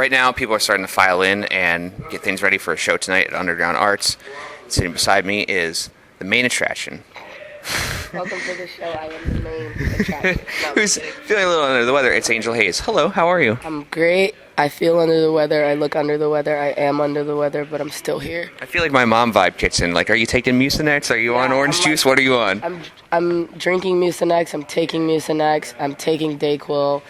Right now, people are starting to file in and get things ready for a show tonight at Underground Arts. Sitting beside me is the main attraction. Welcome to the show. I am the main attraction. No, Who's feeling a little under the weather? It's Angel Haze. Hello, how are you? I'm great. I feel under the weather. I look under the weather. I am under the weather, but I'm still here. I feel like my mom vibe kicks in. Like, are you taking Mucinex? Are you on orange juice? What are you on? I'm drinking Mucinex. I'm taking Mucinex. I'm taking Dayquil.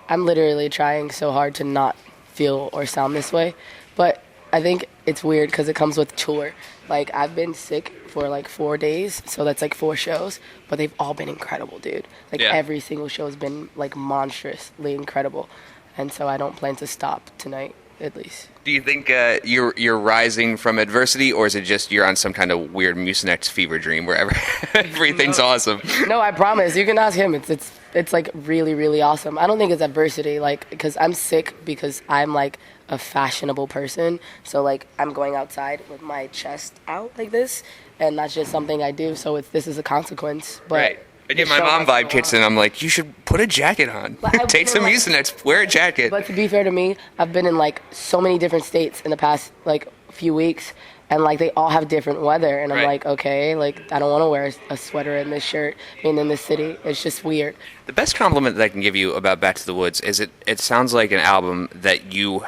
I'm literally trying so hard to not feel or sound this way. But I think it's weird because it comes with tour. Like, I've been sick for like 4 days, so that's like 4 shows, but they've all been incredible, dude. Like, every single show has been like monstrously incredible. And so I don't plan to stop tonight, at least. Do you think you're rising from adversity, or is it just you're on some kind of weird Mucinex fever dream where everything's awesome? No, I promise. You can ask him. It's like really, really awesome. I don't think it's adversity, like, because I'm sick because I'm like a fashionable person. So like I'm going outside with my chest out like this, and that's just something I do. So this is a consequence. But right. And yeah, my mom vibe kicks in. I'm like, you should put a jacket on. Take some Mucinex, wear a jacket. But to be fair to me, I've been in like so many different states in the past like few weeks, and like they all have different weather, and I'm like, okay, like I don't want to wear a sweater and this shirt in this city. It's just weird. The best compliment that I can give you about Back to the Woods is it sounds like an album that you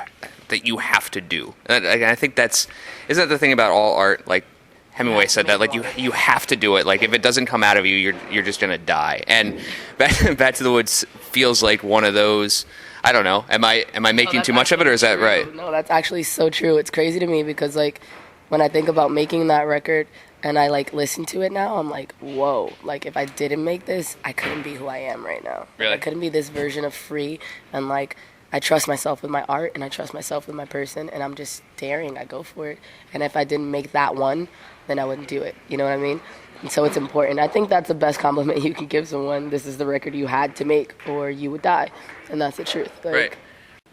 have to do. And I think isn't that the thing about all art? Like Hemingway said that, like you have to do it. Like if it doesn't come out of you, you're just gonna die. And Back to the Woods feels like one of those. I don't know. Am I making too much of it, or is that right? No, that's actually so true. It's crazy to me because like when I think about making that record and I like listen to it now, I'm like, whoa. Like if I didn't make this, I couldn't be who I am right now. Really? I couldn't be this version of free, and like I trust myself with my art and I trust myself with my person, and I'm just daring. I go for it. And if I didn't make that one, then I wouldn't do it. You know what I mean? And so it's important. I think that's the best compliment you can give someone. This is the record you had to make or you would die. And that's the truth. Like, right.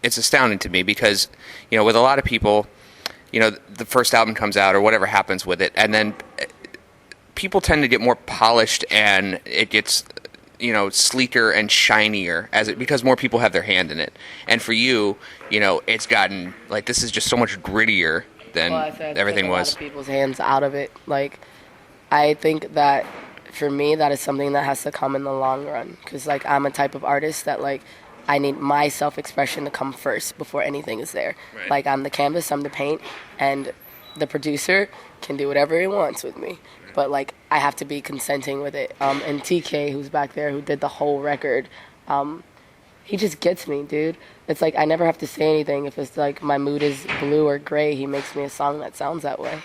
It's astounding to me because, with a lot of people, the first album comes out or whatever happens with it, and then people tend to get more polished and it gets, sleeker and shinier because more people have their hand in it. And for you, it's gotten, like, this is just so much grittier than everything was. A lot of people's hands out of it. Like, I think that for me, that is something that has to come in the long run. Because, like, I'm a type of artist that, like, I need my self-expression to come first before anything is there. Right. Like, I'm the canvas, I'm the paint, and the producer can do whatever he wants with me. But, like, I have to be consenting with it. And TK, who's back there, who did the whole record, he just gets me, dude. It's like I never have to say anything. If it's like my mood is blue or gray, he makes me a song that sounds that way,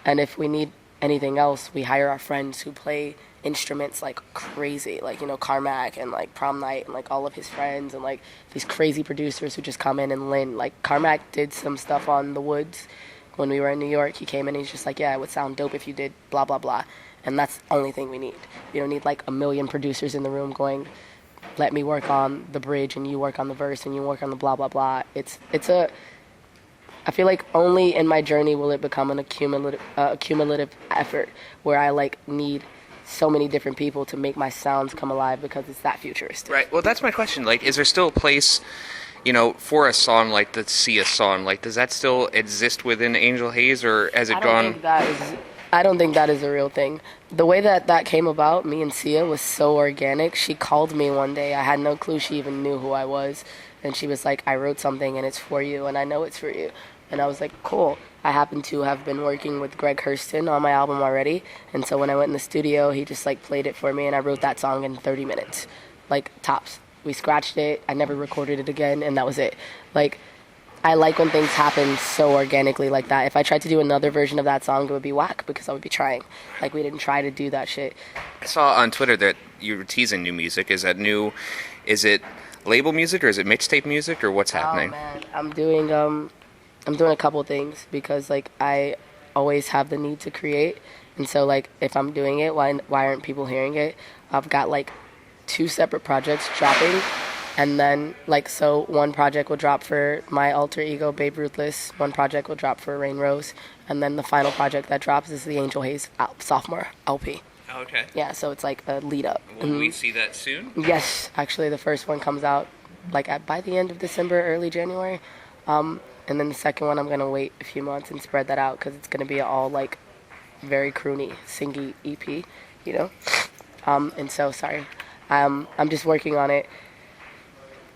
And if we need anything else, we hire our friends who play instruments like crazy, like, Carmack and like Prom Night and like all of his friends and like these crazy producers who just come in and lend. Like Carmack did some stuff on The Woods when we were in New York. He came in and he's just like, yeah, it would sound dope if you did blah, blah, blah. And that's the only thing we need. You don't need like a million producers in the room going, let me work on the bridge and you work on the verse and you work on the blah, blah, blah. I feel like only in my journey will it become an accumulative effort where I like need so many different people to make my sounds come alive because it's that futuristic. Right. Well, that's my question. Like, is there still a place, for a song like the Sia song? Like, does that still exist within Angel Haze, or has it gone? I don't think that is a real thing. The way that came about, me and Sia, was so organic. She called me one day. I had no clue she even knew who I was. And she was like, I wrote something and it's for you and I know it's for you. And I was like, cool. I happen to have been working with Greg Hurston on my album already. And so when I went in the studio, he just like played it for me and I wrote that song in 30 minutes. Like tops. We scratched it. I never recorded it again and that was it. Like, I like when things happen so organically like that. If I tried to do another version of that song, it would be whack because I would be trying. Like, we didn't try to do that shit. I saw on Twitter that you were teasing new music. Is it label music or is it mixtape music or what's happening? Oh, man. I'm doing a couple things because, like, I always have the need to create. And so, like, if I'm doing it, why aren't people hearing it? I've got, like, 2 separate projects dropping. And then, like, so one project will drop for my alter ego, Babe Ruthless. One project will drop for Rain Rose. And then the final project that drops is the Angel Haze sophomore LP. Oh, okay. Yeah, so it's like a lead up. Will we see that soon? Yes. Actually, the first one comes out, like, by the end of December, early January. And then the second one, I'm gonna wait a few months and spread that out because it's gonna be all like very croony, singy EP, you know. And so sorry, I'm just working on it,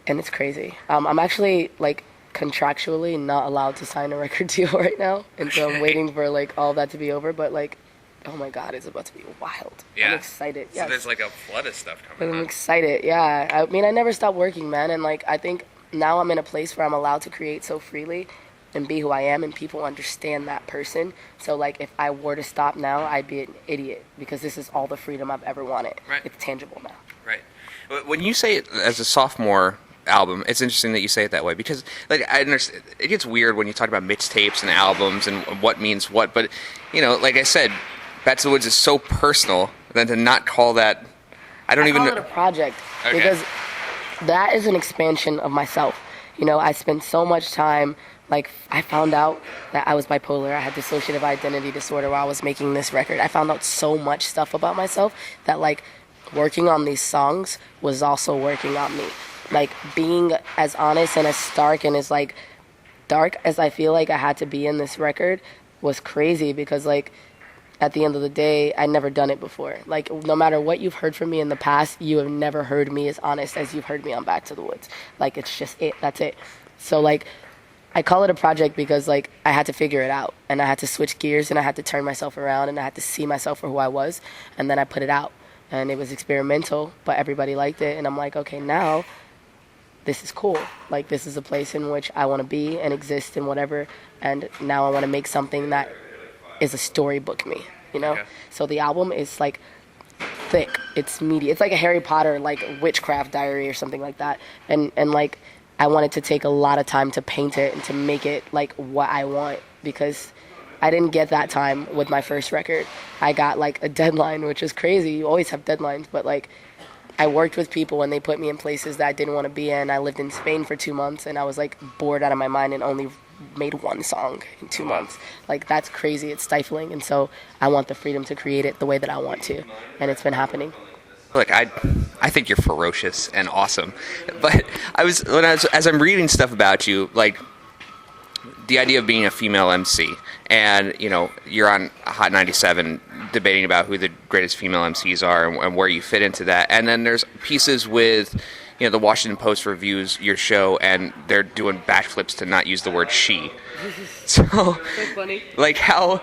and it's crazy. I'm actually like contractually not allowed to sign a record deal right now, and so I'm waiting for like all that to be over. But like, oh my God, it's about to be wild. Yeah. I'm excited. So there's like a flood of stuff coming. I'm excited. Yeah. I mean, I never stop working, man, and like I think now I'm in a place where I'm allowed to create so freely and be who I am, and people understand that person. So like if I were to stop now, I'd be an idiot because this is all the freedom I've ever wanted. Right. It's tangible now. Right. When you say it as a sophomore album, it's interesting that you say it that way because like I understand it gets weird when you talk about mixtapes and albums and what means what, but you know, like I said, Back to the Woods is so personal that to not call that, I call know. it a project Okay. because that is an expansion of myself. You know, I spent so much time, like, I found out that I was bipolar. I had dissociative identity disorder while I was making this record. I found out so much stuff about myself that, like, working on these songs was also working on me. Like, being as honest and as stark and as, like, dark as I feel like I had to be in this record was crazy because, like, at the end of the day, I'd never done it before. Like, no matter what you've heard from me in the past, you have never heard me as honest as you've heard me on Back to the Woods. Like, it's just it. That's it. So, like, I call it a project because, like, I had to figure it out. And I had to switch gears, and I had to turn myself around, and I had to see myself for who I was. And then I put it out. And it was experimental, but everybody liked it. And I'm like, okay, now this is cool. Like, this is a place in which I want to be and exist and whatever. And now I want to make something that is a storybook me, you know? Okay. So the album is like thick, it's meaty. It's like a Harry Potter like witchcraft diary or something like that. And like I wanted to take a lot of time to paint it and to make it like what I want because I didn't get that time with my first record. I got like a deadline, which is crazy. You always have deadlines, but like I worked with people and they put me in places that I didn't want to be in. I lived in Spain for 2 months and I was like bored out of my mind and only made one song in 2 months. Like, that's crazy. It's stifling. And so I want the freedom to create it the way that I want to. And it's been happening. Look, I think you're ferocious and awesome. But as I'm reading stuff about you, like the idea of being a female MC and, you know, you're on Hot 97 debating about who the greatest female MCs are and where you fit into that. And then there's pieces with, you know, the Washington Post reviews your show and they're doing backflips to not use the word she. So funny. like how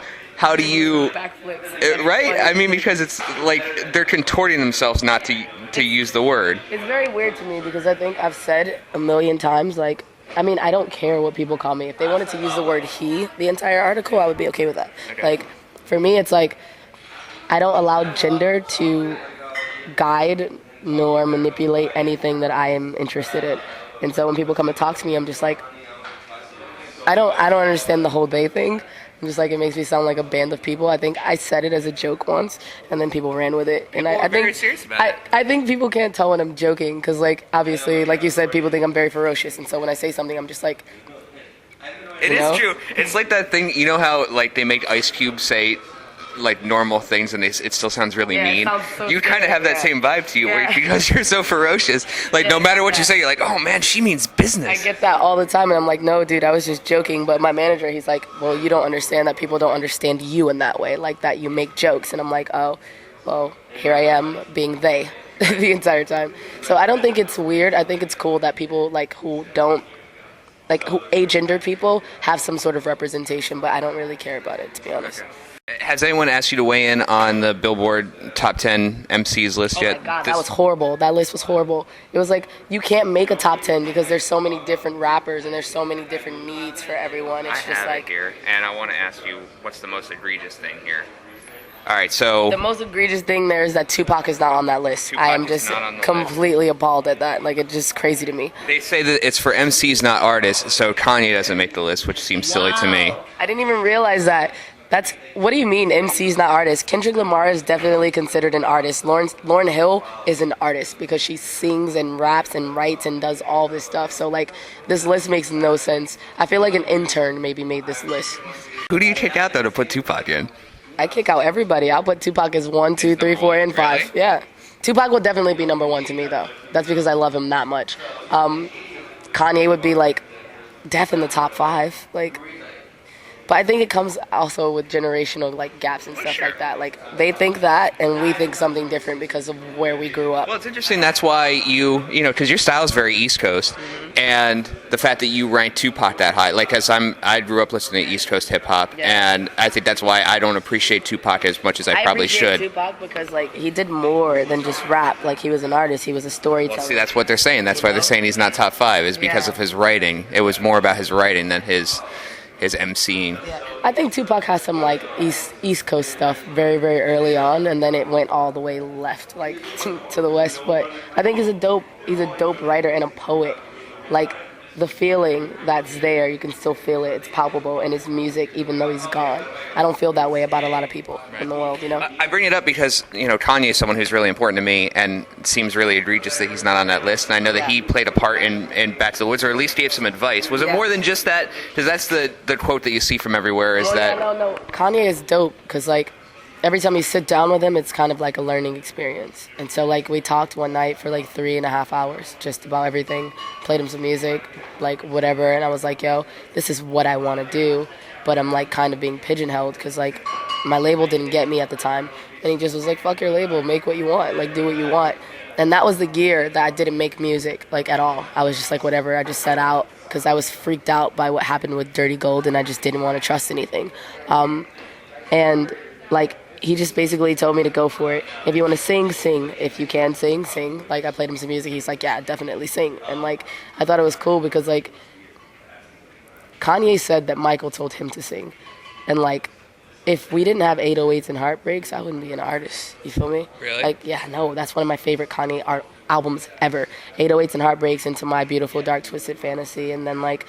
do you Backflips. right? I mean, because it's like they're contorting themselves not to use the word. It's very weird to me because I think I've said a million times, like, I mean, I don't care what people call me. If they wanted to use the word he the entire article, I would be okay with that. Okay. Like, for me, it's like, I don't allow gender to guide nor manipulate anything that I am interested in. And so when people come and talk to me, I'm just like, I don't understand the whole they thing. I'm just like, it makes me sound like a band of people. I think I said it as a joke once, and then people ran with it. And I think very serious about it. I think people can't tell when I'm joking, because like obviously, like you said, people think I'm very ferocious, and so when I say something, I'm just like. It is true. It's like that thing. You know how like they make Ice Cube say like normal things and it still sounds really mean. So you kind of have that same vibe to you where, because you're so ferocious. Like no matter what you say, you're like, oh man, she means business. I get that all the time, and I'm like, no, dude, I was just joking. But my manager, he's like, well, you don't understand that people don't understand you in that way, like that you make jokes. And I'm like, oh, well, here I am being they the entire time. So I don't think it's weird. I think it's cool that people like who don't, like who agender people have some sort of representation, but I don't really care about it, to be honest. Okay. Has anyone asked you to weigh in on the Billboard Top 10 MCs list yet? Oh my God, that was horrible. That list was horrible. It was like, you can't make a top 10 because there's so many different rappers and there's so many different needs for everyone. It's I just have like it here, and I want to ask you, what's the most egregious thing here? All right, so the most egregious thing there is that Tupac is not on that list. Tupac I am is just not on the completely appalled at that. Like, it's just crazy to me. they say that it's for MCs, not artists, so Kanye doesn't make the list, which seems silly to me. I didn't even realize that. What do you mean MC's not artists? Kendrick Lamar is definitely considered an artist. Lauryn Hill is an artist because she sings and raps and writes and does all this stuff. So like, this list makes no sense. I feel like an intern maybe made this list. Who do you kick out though to put Tupac in? I kick out everybody. I'll put Tupac as 1, 2, 3, 4, and 5. Really? Yeah. Tupac will definitely be number 1 to me though. That's because I love him that much. Kanye would be like Death in the top 5. Like, but I think it comes also with generational like gaps and stuff like that. Like they think that, and we think something different because of where we grew up. Well, it's interesting. That's why you know, because your style is very East Coast, and the fact that you rank Tupac that high, like, as I grew up listening to East Coast hip hop, and I think that's why I don't appreciate Tupac as much as I probably should. Tupac because like he did more than just rap. Like he was an artist. He was a storyteller. Well, see, that's what they're saying. That's why they're saying he's not top 5 is because of his writing. It was more about his writing than his MCing. Yeah. I think Tupac has some like East Coast stuff very, very early on, and then it went all the way left, like to the west. But I think he's a dope writer and a poet. Like the feeling that's there, you can still feel it. It's palpable in his music, even though he's gone. I don't feel that way about a lot of people in the world, you know? I bring it up because, you know, Kanye is someone who's really important to me, and it seems really egregious that he's not on that list. And I know that he played a part in Back to the Woods, or at least gave some advice. Was it more than just that? Because that's the quote that you see from everywhere is that... No. Kanye is dope because, like, every time you sit down with him, it's kind of like a learning experience. And so, like, we talked one night for, like, 3.5 hours just about everything. Played him some music, like, whatever. And I was like, yo, this is what I want to do. But I'm, like, kind of being pigeonholed because, like, my label didn't get me at the time. And he just was like, fuck your label. Make what you want. Like, do what you want. And that was the gear that I didn't make music, like, at all. I was just like, whatever. I just set out because I was freaked out by what happened with Dirty Gold, and I just didn't want to trust anything. And, like... He just basically told me to go for it. If you want to sing, sing. If you can sing, sing. Like, I played him some music. He's like, yeah, definitely sing. And, like, I thought it was cool because, like, Kanye said that Michael told him to sing. And, like, if we didn't have 808s and Heartbreaks, I wouldn't be an artist. You feel me? Really? Like, yeah, no, that's one of my favorite Kanye albums ever. 808s and Heartbreaks, Into My Beautiful Dark Twisted Fantasy. And then, like,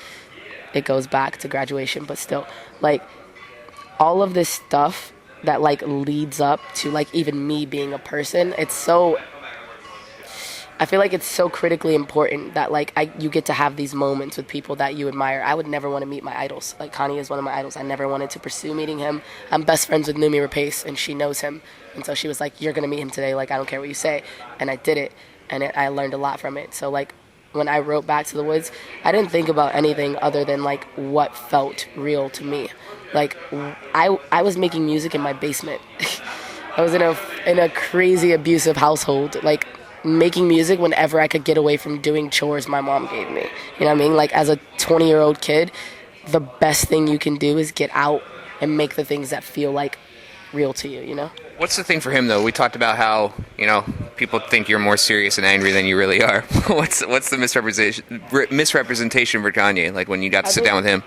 it goes back to Graduation. But still, like, all of this stuff that like leads up to like even me being a person, I feel like it's so critically important that like you get to have these moments with people that you admire. I would never want to meet my idols. Like Kanye is one of my idols. I never wanted to pursue meeting him. I'm best friends with Numi Rapace, and she knows him, and so she was like, you're gonna meet him today, like I don't care what you say. And I did it, and I learned a lot from it. So like when I wrote Back to the Woods, I didn't think about anything other than like what felt real to me. Like I was making music in my basement. I was in a crazy abusive household, like making music whenever I could get away from doing chores my mom gave me. You know what I mean? Like as a 20-year-old kid, the best thing you can do is get out and make the things that feel like real to you, you know? What's the thing for him, though? We talked about how, you know, people think you're more serious and angry than you really are. What's the misrepresentation for Kanye, like when you got to sit down with him?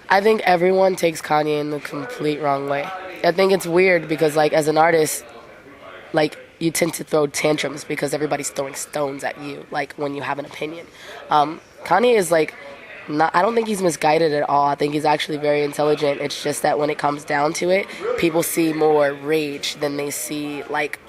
I think everyone takes Kanye in the complete wrong way. I think it's weird because, like, as an artist, like, you tend to throw tantrums because everybody's throwing stones at you, like, when you have an opinion. Kanye is, like, I don't think he's misguided at all. I think he's actually very intelligent. It's just that when it comes down to it, people see more rage than they see, like,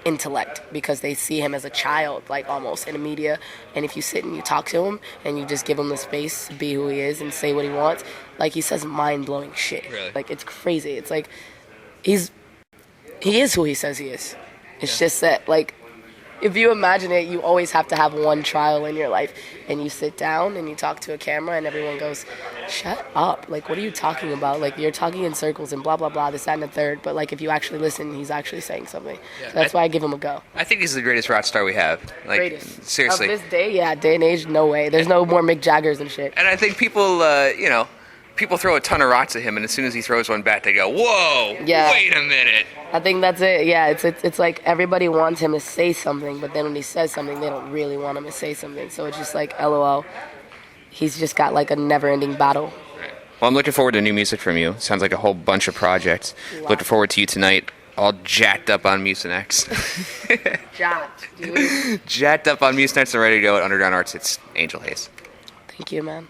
intellect, because they see him as a child, like, almost in the media. And if you sit and you talk to him and you just give him the space to be who he is and say what he wants, like, he says mind-blowing shit. Really? Like, it's crazy. It's like he is who he says he is. It's just that, like, if you imagine it, you always have to have one trial in your life, and you sit down and you talk to a camera and everyone goes, shut up, like, what are you talking about? Like, you're talking in circles and blah blah blah, this, that, and the third. But like, if you actually listen, he's actually saying something. So that's why I give him a go. I think he's the greatest rock star we have. Like, Greatest. Seriously. Of this day, day and age, no way. There's no more Mick Jaggers and shit. And I think people, people throw a ton of rocks at him, and as soon as he throws one back, they go, whoa, wait a minute. I think that's it. Yeah, it's like everybody wants him to say something, but then when he says something, they don't really want him to say something. So it's just like, LOL. He's just got like a never-ending battle. Well, I'm looking forward to new music from you. Sounds like a whole bunch of projects. Wow. Looking forward to you tonight, all jacked up on Mucinex. Jacked, dude. Jacked up on Mucinex and ready to go at Underground Arts. It's Angel Haze. Thank you, man.